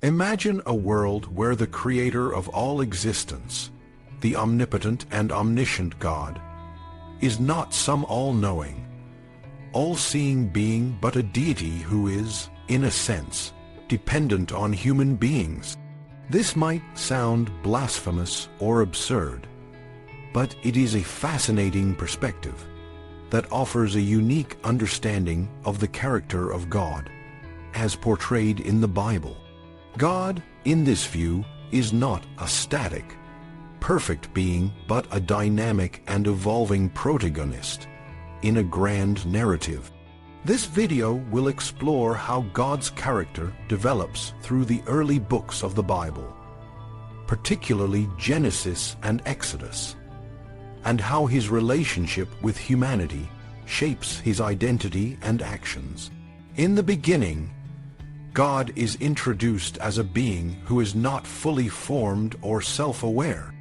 Imagine a world where the creator of all existence, the omnipotent and omniscient God, is not some all-knowing, all-seeing being but a deity who is, in a sense, dependent on human beings. This might sound blasphemous or absurd, but it is a fascinating perspective that offers a unique understanding of the character of God, as portrayed in the Bible. God, in this view, is not a static, perfect being but a dynamic and evolving protagonist in a grand narrative. This video will explore how God's character develops through the early books of the Bible, particularly Genesis and Exodus, and how his relationship with humanity shapes his identity and actions. In the beginning, God is introduced as a being who is not fully formed or self-aware.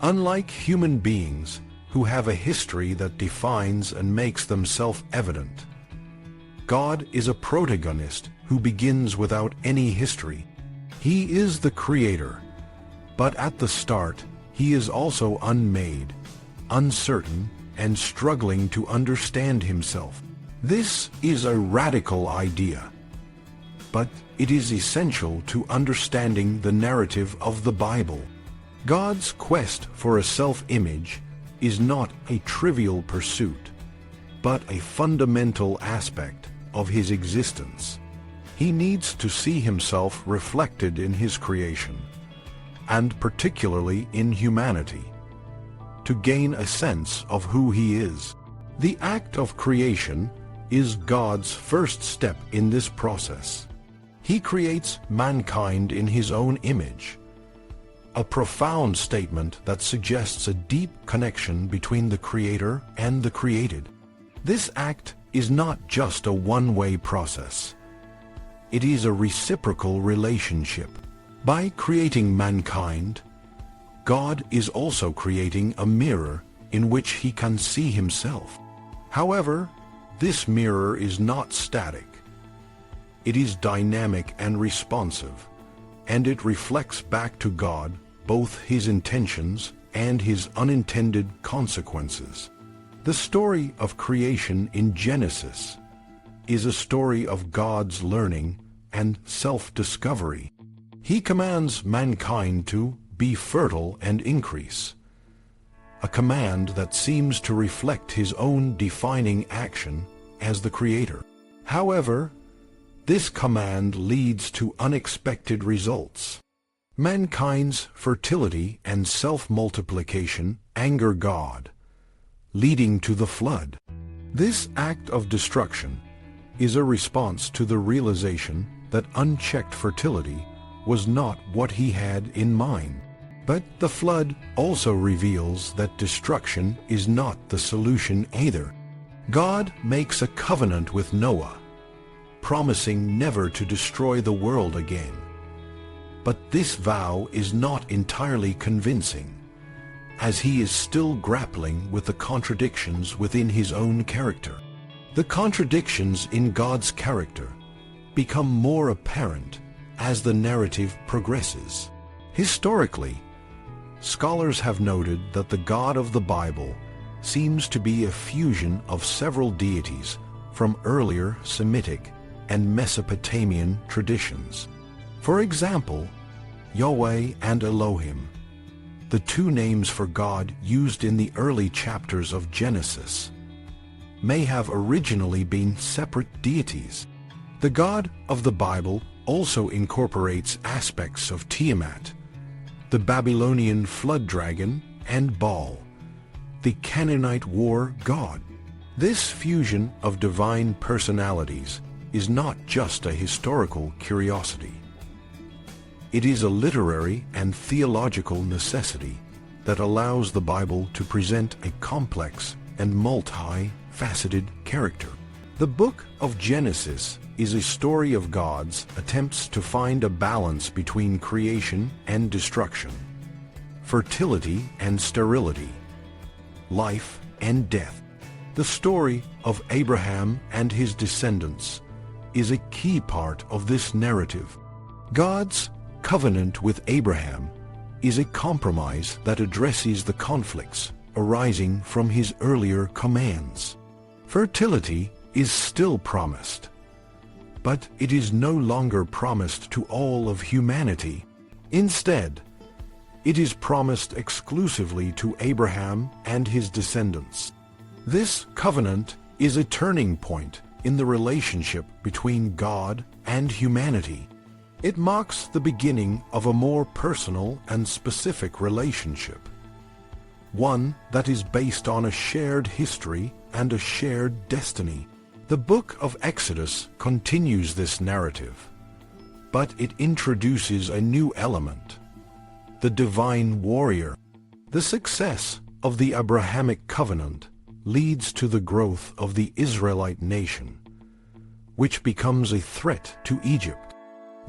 Unlike human beings who have a history that defines and makes them self-evident, God is a protagonist who begins without any history. He is the creator, but at the start he is also unmade, uncertain, and struggling to understand himself. This is a radical idea, but it is essential to understanding the narrative of the Bible. God's quest for a self-image is not a trivial pursuit, but a fundamental aspect of his existence. He needs to see himself reflected in his creation, and particularly in humanity, to gain a sense of who he is. The act of creation is God's first step in this process. He creates mankind in his own image, a profound statement that suggests a deep connection between the creator and the created. This act is not just a one-way process. It is a reciprocal relationship. By creating mankind, God is also creating a mirror in which he can see himself. However, this mirror is not static. It is dynamic and responsive, and it reflects back to God both his intentions and his unintended consequences. The story of creation in Genesis is a story of God's learning and self-discovery. He commands mankind to be fertile and increase, a command that seems to reflect his own defining action as the creator. However, this command leads to unexpected results. Mankind's fertility and self-multiplication anger God, leading to the flood. This act of destruction is a response to the realization that unchecked fertility was not what he had in mind. But the flood also reveals that destruction is not the solution either. God makes a covenant with Noah, promising never to destroy the world again. But this vow is not entirely convincing, as he is still grappling with the contradictions within his own character. The contradictions in God's character become more apparent as the narrative progresses. Historically, scholars have noted that the God of the Bible seems to be a fusion of several deities from earlier Semitic and Mesopotamian traditions. For example, Yahweh and Elohim, the two names for God used in the early chapters of Genesis, may have originally been separate deities. The God of the Bible also incorporates aspects of Tiamat, the Babylonian flood dragon, and Baal, the Canaanite war god. This fusion of divine personalities is not just a historical curiosity. It is a literary and theological necessity that allows the Bible to present a complex and multi-faceted character. The book of Genesis is a story of God's attempts to find a balance between creation and destruction, fertility and sterility, life and death. The story of Abraham and his descendants is a key part of this narrative. God's covenant with Abraham is a compromise that addresses the conflicts arising from his earlier commands. Fertility is still promised, but it is no longer promised to all of humanity. Instead, it is promised exclusively to Abraham and his descendants. This covenant is a turning point in the relationship between God and humanity. It marks the beginning of a more personal and specific relationship, one that is based on a shared history and a shared destiny. The book of Exodus continues this narrative, but it introduces a new element: the divine warrior. The success of the Abrahamic covenant leads to the growth of the Israelite nation, which becomes a threat to Egypt.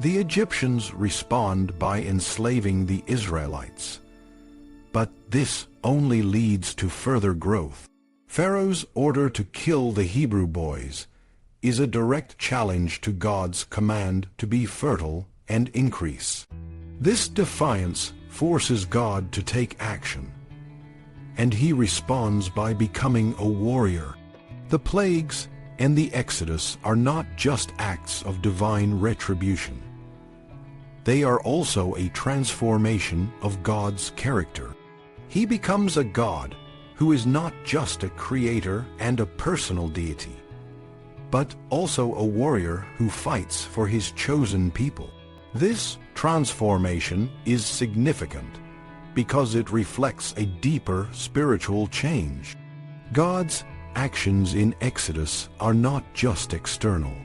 The Egyptians respond by enslaving the Israelites, but this only leads to further growth. Pharaoh's order to kill the Hebrew boys is a direct challenge to God's command to be fertile and increase. This defiance forces God to take action, and he responds by becoming a warrior. The plagues and the Exodus are not just acts of divine retribution. They are also a transformation of God's character. He becomes a God who is not just a creator and a personal deity, but also a warrior who fights for his chosen people. This transformation is significant because it reflects a deeper spiritual change. God's actions in Exodus are not just external.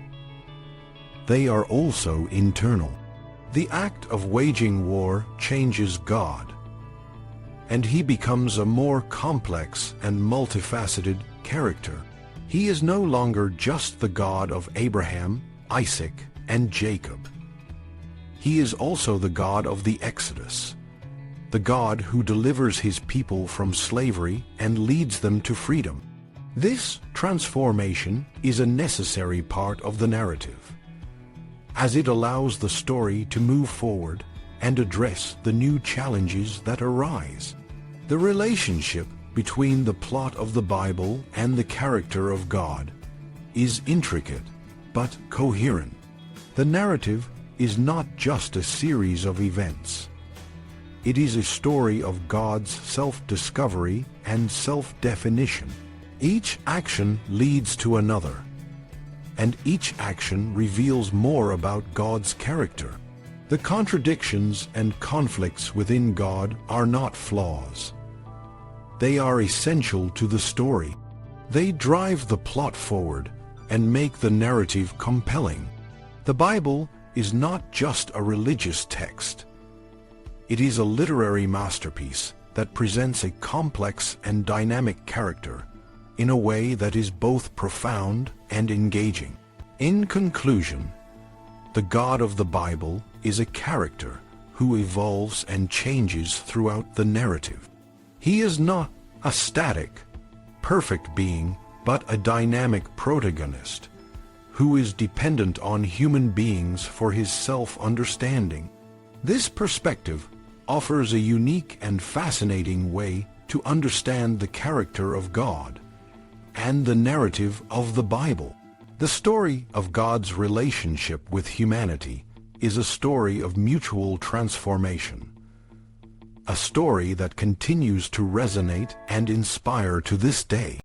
They are also internal. The act of waging war changes God, and he becomes a more complex and multifaceted character. He is no longer just the God of Abraham, Isaac, and Jacob. He is also the God of the Exodus, the God who delivers his people from slavery and leads them to freedom. This transformation is a necessary part of the narrative, as it allows the story to move forward and address the new challenges that arise. The relationship between the plot of the Bible and the character of God is intricate but coherent. The narrative is not just a series of events. It is a story of God's self-discovery and self-definition. Each action leads to another, and each action reveals more about God's character. The contradictions and conflicts within God are not flaws. They are essential to the story. They drive the plot forward and make the narrative compelling. The Bible is not just a religious text. It is a literary masterpiece that presents a complex and dynamic character in a way that is both profound and engaging. In conclusion, the God of the Bible is a character who evolves and changes throughout the narrative. He is not a static, perfect being, but a dynamic protagonist who is dependent on human beings for his self-understanding. This perspective offers a unique and fascinating way to understand the character of God and the narrative of the Bible. The story of God's relationship with humanity is a story of mutual transformation, a story that continues to resonate and inspire to this day.